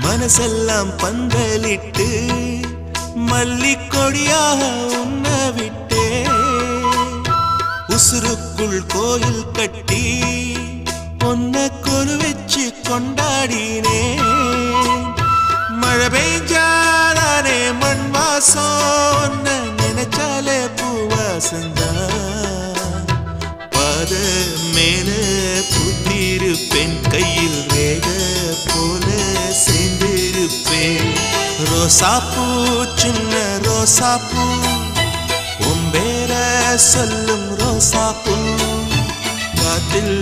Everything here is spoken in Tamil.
மனசெல்லாம் பந்தலிட்டு மல்லிக்கொடியாக உன்ன விட்டே உசுருக்குள் கோயில் கட்டி பொன்ன கொலு வச்சு கொண்டாடினே மழை பெய்ஞ்சாலே மண் வாசம் நினைச்சாலே பூவாசந்தா பாத மேல புத்திருப்பேன் கையில் ரேக போல சேர்ந்திருப்பேன் ரோசாப்பூ சின்ன ரோசாப்பூ உம்பேர சொல்லும் ரோசாப்பூ காத்தில்